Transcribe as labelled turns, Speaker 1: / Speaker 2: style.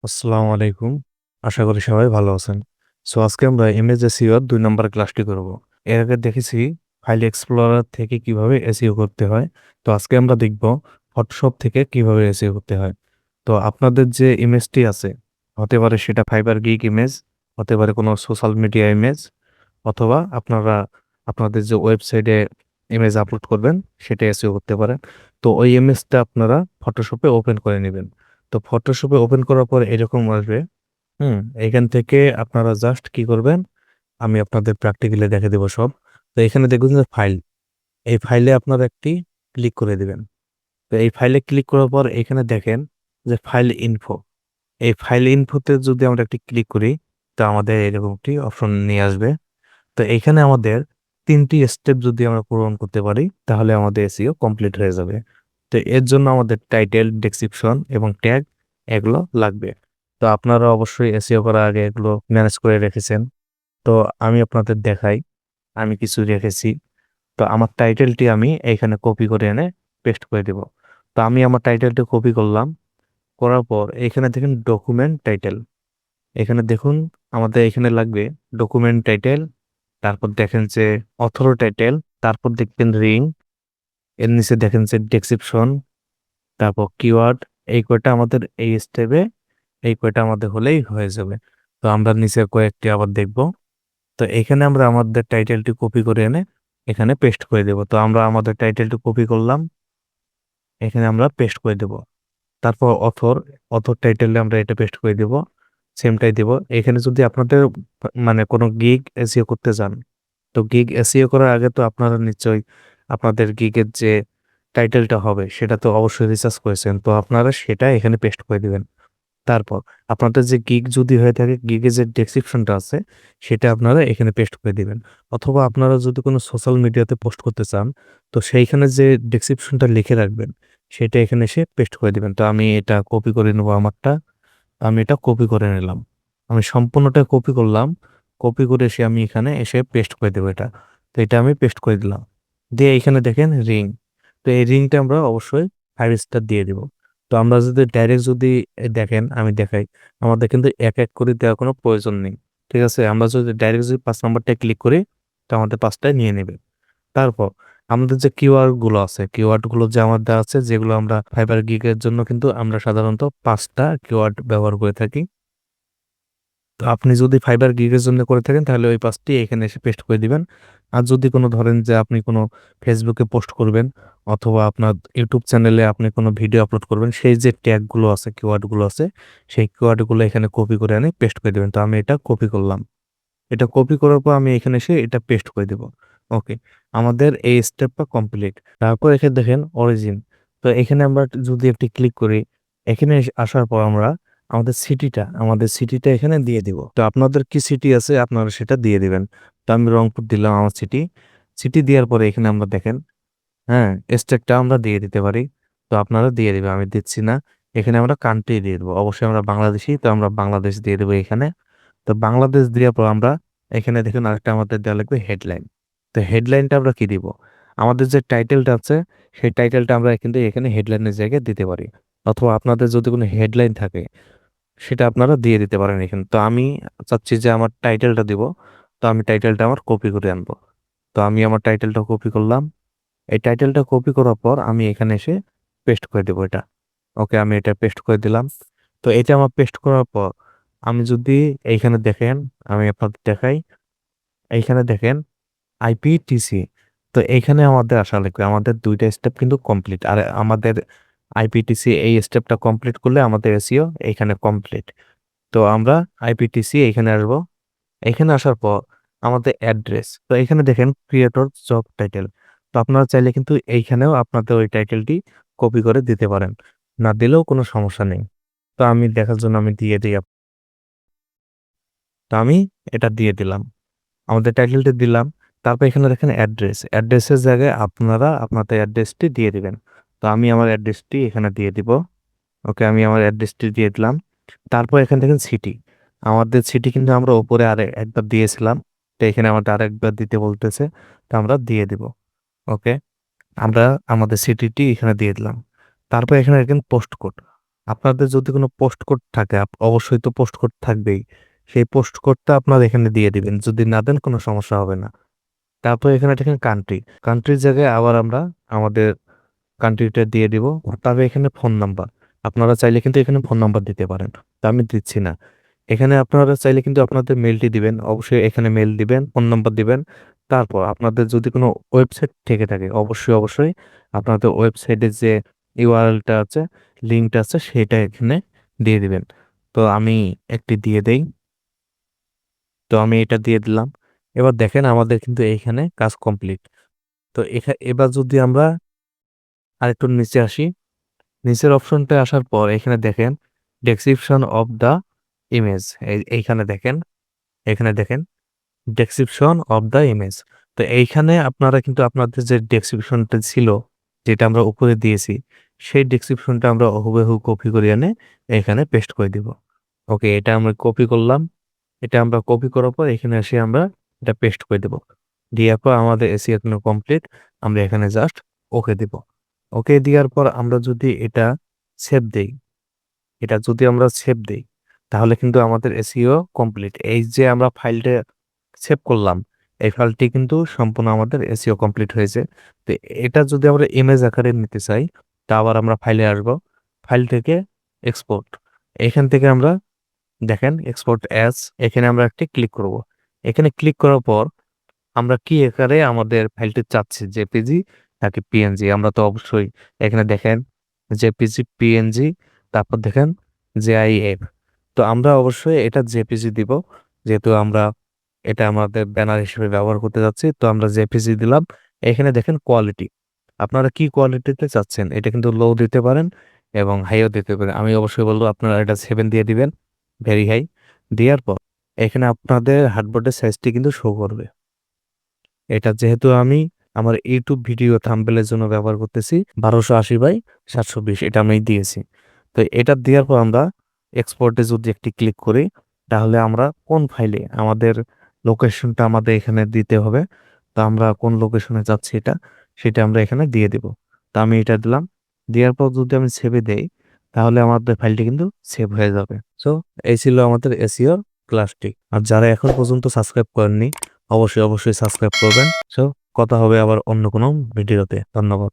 Speaker 1: আসসালামু আলাইকুম। আশা করি সবাই ভালো আছেন। আজকে আমরা ইমেজ এসইও এর ২ নম্বর ক্লাসটি করব। এর আগে দেখেছি ফাইল এক্সপ্লোরার থেকে কিভাবে এসইও করতে হয়। তো আজকে আমরা দেখব ফটোশপ থেকে কিভাবে এসইও করতে হয়। তো আপনাদের যে ইমেজটি আছে, হতে পারে সেটা ফাইবার গিগ ইমেজ, হতে পারে কোনো সোশ্যাল মিডিয়া ইমেজ, অথবা আপনারা আপনাদের যে ওয়েবসাইটে ইমেজ আপলোড করবেন সেটা এসইও করতে পারেন। তো ওই ইমেজটা আপনারা ফটোশপে ওপেন করে নেবেন। তো ফটোশপে ওপেন করার পর এরকম আসবে। হুম, এখান থেকে আপনারা জাস্ট কি করবেন, আমি আপনাদের প্র্যাকটিক্যালি দেখে দেবো সব। তো এখানে দেখবেন যে ফাইল, এই ফাইলে আপনারা একটি ক্লিক করে দিবেন। তো এই ফাইলে ক্লিক করার পর এখানে দেখেন যে ফাইল ইনফো, এই ফাইল ইনফোতে যদি আমরা একটি ক্লিক করি, তো আমাদের এরকম একটি অপশন নিয়ে আসবে। তো এখানে আমাদের ৩টি স্টেপ যদি আমরা পূরণ করতে পারি তাহলে আমাদের এসইও কমপ্লিট হয়ে যাবে। তো এর জন্য আমাদের টাইটেল, ডেসক্রিপশন এবং ট্যাগ এগুলো লাগবে। তো আপনারা অবশ্যই এসইও করার আগে এগুলো ম্যানেজ করে রেখেছেন। তো আমি আপনাদের দেখাই, আমি কিছু রেখেছি। তো আমার টাইটেলটি আমি এইখানে কপি করে এনে পেস্ট করে দেব। তো আমি আমার টাইটেলটি কপি করলাম, করার পর এখানে দেখেন ডকুমেন্ট টাইটেল, এখানে দেখুন আমাদের এখানে লাগবে ডকুমেন্ট টাইটেল, তারপর দেখেন যে অথর টাইটেল, তারপর দেখবেন রিং, এর নিচে দেখেন যে ডেসক্রিপশন, তারপর কিওয়ার্ড। এই কয়টা আমাদের এই স্টেপে, এই কয়টা আমাদের হলেই হয়ে যাবে। তো আমরা নিচে কয়েকটি আবার দেখব। তো এখানে আমরা আমাদের টাইটেলটি কপি করে এনে এখানে পেস্ট করে দেব। তো আমরা আমাদের টাইটেলটি কপি করলাম, এখানে আমরা পেস্ট করে দেব। তারপর অথর, অথর টাইটেলে আমরা এটা পেস্ট করে দেব, সেমটাই দেব। এখানে যদি আপনাদের মানে কোনো গিগ এসইও করতে চান, তো গিগ এসইও করার আগে তো আপনারা নিশ্চয়ই আপনাদের গিগের যে টাইটেলটা হবে সেটা তো অবশ্যই রিসার্চ করেছেন, তো আপনারা সেটা এখানে পেস্ট করে দিবেন। তারপর আপনাদের যে গিগ যদি হয়ে থাকে, গিগের যে ডেসক্রিপশনটা আছে সেটা আপনারা এখানে পেস্ট করে দিবেন। অথবা আপনারা যদি কোনো সোশ্যাল মিডিয়াতে পোস্ট করতে চান, তো সেইখানে যে ডেসক্রিপশনটা লিখে রাখবেন সেটা এখানে এসে পেস্ট করে দিবেন। তো আমি এটা কপি করে নেবো আমারটা, আমি এটা কপি করে নিলাম, আমি সম্পূর্ণটা কপি করলাম। কপি করে এসে আমি এখানে এসে পেস্ট করে দেবো এটা। তো এটা আমি পেস্ট করে দিলাম, দিয়ে এখানে দেখেন রিং। তো এই রিংটা আমরা অবশ্যই 5 স্টার দিয়ে দিব। তো আমরা যদি ডাইরেক্ট যদি দেখেন, আমি দেখাই, আমাদের কিন্তু এক এক করে দেওয়ার কোনো প্রয়োজন নেই। ঠিক আছে, আমরা যদি ডাইরেক্ট যদি 5 নম্বরটা ক্লিক করি, তো আমাদের 5টায় নিয়ে নেবে। তারপর আমাদের যে কিওয়ার্ড গুলো আছে, কিওয়ার্ড গুলো যে আমার দেওয়া আছে, যেগুলো আমরা ফাইবার গিগের জন্য কিন্তু আমরা সাধারণত 5টা কিওয়ার্ড ব্যবহার করে থাকি। তো আপনি যদি ফাইবার গিগের জন্য করে থাকেন তাহলে ওই 5টি এখানে এসে পেস্ট করে দিবেন। আর যদি কোনো ধরেন যে আপনি কোনো ফেসবুকে পোস্ট করবেন, অথবা আপনার ইউটিউব চ্যানেলে আপনি কোনো ভিডিও আপলোড করবেন, সেই যে ট্যাগগুলো আছে, কিওয়ার্ডগুলো আছে, সেই কিওয়ার্ডগুলো এখানে কপি করে এনে পেস্ট করে দিবেন। তো আমি এটা কপি করলাম, এটা কপি করার পর আমি এখানে এসে এটা পেস্ট করে দেব। ওকে, আমাদের এই স্টেপটা কমপ্লিট। তারপর এখানে দেখেন অরিজিন। তো এখানে আমরা যদি একটি ক্লিক করি, এখানে আসার পর আমরা আমাদের সিটিটা এখানে দিয়ে দিব। তো আপনাদের কি সিটি আছে আপনারা সেটা দিয়ে দিবেন। তো আমি রংপুর দিলাম আমার সিটি। সিটি দেওয়ার পরে এখানে আমরা দেখেন, হ্যাঁ, স্টেটটা আমরা দিয়ে দিতে পারি। তো আপনারা দিয়ে দিবেন, আমি দিচ্ছি না। এখানে আমরা কান্ট্রি দিয়ে দেবো, অবশ্যই আমরা বাংলাদেশি, তো আমরা বাংলাদেশ দিয়ে দেবো এখানে। তো বাংলাদেশ দেওয়ার পর আমরা এখানে দেখুন আরেকটা আমাদের দেওয়া লাগবে হেডলাইন। তো হেডলাইনটা আমরা কি দিব, আমাদের যে টাইটেলটা আছে সেই টাইটেলটা আমরা কিন্তু এখানে হেডলাইনের জায়গায় দিতে পারি। অথবা আপনাদের যদি কোনো হেডলাইন থাকে সেটা আপনারা দিয়ে দিতে পারেন এখানে। তো আমি চাচ্ছি যে আমার টাইটেলটা দিব, তো আমি টাইটেলটা আমার কপি করে আনবো। তো আমি আমার টাইটেলটা কপি করলাম, এই টাইটেলটা কপি করার পর আমি এখানে এসে পেস্ট করে দেবো এটা। ওকে, আমি এটা পেস্ট করে দিলাম। তো এটা আমার পেস্ট করার পর আমি যদি এইখানে দেখেন, আমি আপনাদের দেখাই, এইখানে দেখেন আইপিটিসি। তো এইখানে আমাদের আসা লাগবে, আমাদের 2টা স্টেপ কিন্তু কমপ্লিট। আর আমাদের আইপিটিসি এই স্টেপটা কমপ্লিট করলে আমাদের এসইও এইখানে কমপ্লিট। তো আমরা আইপিটিসি এইখানে আসবো। এখানে আসার পর আমাদের অ্যাড্রেস, তো এখানে দেখেন ক্রিয়েটর জব টাইটেল। তো আপনারা চাইলে কিন্তু এইখানেও আপনাদের ওই টাইটেলটি কপি করে দিতে পারেন, না দিলেও কোনো সমস্যা নেই। তো আমি দেখার জন্য আমি দিয়ে দিই তো আমি এটা দিয়ে দিলাম, আমাদের টাইটেলটি দিলাম। তারপর এখানে দেখেন অ্যাড্রেস, অ্যাড্রেসের জায়গায় আপনারা আপনাদের অ্যাড্রেসটি দিয়ে দিবেন। তো আমি আমার অ্যাড্রেসটি এখানে দিয়ে দিব। ওকে, আমি আমার অ্যাড্রেসটি দিয়ে দিলাম। তারপর এখানে দেখেন সিটি, আমাদের সিটি কিন্তু আমরা উপরে আরে একবার দিয়েছিলাম, তো এখানে আমাদের আরেকবার দিতে বলতেছে, তো আমরা দিয়ে দিব। ওকে, আমরা আমাদের সিটিটি এখানে দিয়ে দিলাম। তারপর এখানে দেখেন পোস্ট কোড, আপনাদের যদি কোনো পোস্ট কোড থাকে অবশ্যই তো পোস্ট কোড থাকবেই। সেই পোস্ট কোডটা আপনারা এখানে দিয়ে দিবেন। যদি না দেন কোনো সমস্যা হবে না। তারপর এখানে দেখেন কান্ট্রি। কান্ট্রির জায়গায় আবার আমরা আমাদের কান্ট্রিটা দিয়ে দিব। তবে এখানে ফোন নাম্বার। আপনারা চাইলে কিন্তু এখানে ফোন নাম্বার দিতে পারেন। তা আমি দিচ্ছি না। এখানে আপনারা চাইলে কিন্তু আপনাদের মেইলটি দিবেন। অবশ্যই এখানে মেইল দিবেন, ফোন নাম্বার দিবেন। তারপর আপনাদের যদি কোনো ওয়েবসাইট থেকে থাকে অবশ্যই আপনাদের ওয়েবসাইটের যে ইউআরএলটা আছে, লিঙ্কটা আছে সেটা এখানে দিয়ে দিবেন। তো আমি একটি দিয়ে দেই। তো আমি এটা দিয়ে দিলাম। এবার দেখেন আমাদের কিন্তু এইখানে কাজ কমপ্লিট। তো এবার যদি আমরা আরেকটু নিচে আসি, নিচের অপশনটা আসার পর এখানে দেখেন ডেসক্রিপশন অফ দ্য ইমেজ। এইখানে দেখেন, এখানে দেখেন ডেসক্রিপশন অফ দ্য ইমেজ। তো এইখানে আপনারা কিন্তু আপনাদের যে ডেসক্রিপশনটা ছিল, যেটা আমরা উপরে দিয়েছি, সেই ডেসক্রিপশনটা আমরা হুবহু কপি করে এনে এখানে পেস্ট করে দিব। ওকে, এটা আমরা কপি করলাম। এটা আমরা কপি করার পর এখানে এসে আমরা এটা পেস্ট করে দেব। দেওয়ার পর আমাদের এসিও কমপ্লিট। আমরা এখানে জাস্ট ওকে দিব। ওকে দেওয়ার পর আমরা যদি এটা সেভ দেই, এটা যদি আমরা সেভ দেই, তাহলে কিন্তু আমাদের এসইও কমপ্লিট। এই যে আমরা ফাইলটা সেভ করলাম, এই ফাইলটি কিন্তু সম্পূর্ণ আমাদের এসইও কমপ্লিট হয়েছে। তো এটা যদি আমরা ইমেজ আকারে নিতে চাই, তা আবার আমরা ফাইলে আসব। ফাইল থেকে এক্সপোর্ট, এখান থেকে আমরা দেখেন এক্সপোর্ট অ্যাজ, এখানে আমরা একটি ক্লিক করব। এখানে ক্লিক করার পর আমরা কি আকারে আমাদের ফাইলটি চাচ্ছি, জেপিজি নাকি পিএনজি। আমরা তো অবশ্যই এখানে দেখেন জেপিজি, পিএনজি, তারপর দেখেন জেআইএফ। তো আমরা অবশ্যই এটা জেপিজি দিব, যেহেতু আমরা এটা আমাদের ব্যানার হিসেবে ব্যবহার করতে যাচ্ছি। তো আমরা জেপিজি দিলাম। এখানে দেখেন কোয়ালিটি, আপনারা কি কোয়ালিটিতে চাচ্ছেন। এটা কিন্তু লো দিতে পারেন এবং হাইও দিতে পারেন। আমি অবশ্যই বলবো আপনারা এটা 7 দিয়ে দিবেন, ভেরি হাই। দেওয়ার পর এখানে আপনাদের হার্ডবোর্ডের সাইজটি কিন্তু শো করবে। এটা যেহেতু আমি আমার ইউটিউব ভিডিও থাম্বনেলের জন্য ব্যবহার করতেছি, 1280 বাই 720 এটা আমি দিয়েছি। তো এটা দেওয়ার পর আমরা এক্সপোর্টে যদি একটি ক্লিক করি, তাহলে আমরা কোন ফাইলে আমাদের লোকেশনটা আমাদের এখানে দিতে হবে। তো আমরা কোন লোকেশনে যাচ্ছি সেটা আমরা এখানে দিয়ে দিব। তো আমি এটা দিলাম। দেওয়ার পর যদি আমি সেভে দেই, তাহলে আমাদের ফাইলটি কিন্তু সেভ হয়ে যাবে। সো এই ছিল আমাদের এসইও ক্লাসটি। আর যারা এখন পর্যন্ত সাবস্ক্রাইব করেননি, অবশ্যই সাবস্ক্রাইব করবেন। সো কথা হবে আবার অন্য কোনো ভিডিওতে। ধন্যবাদ।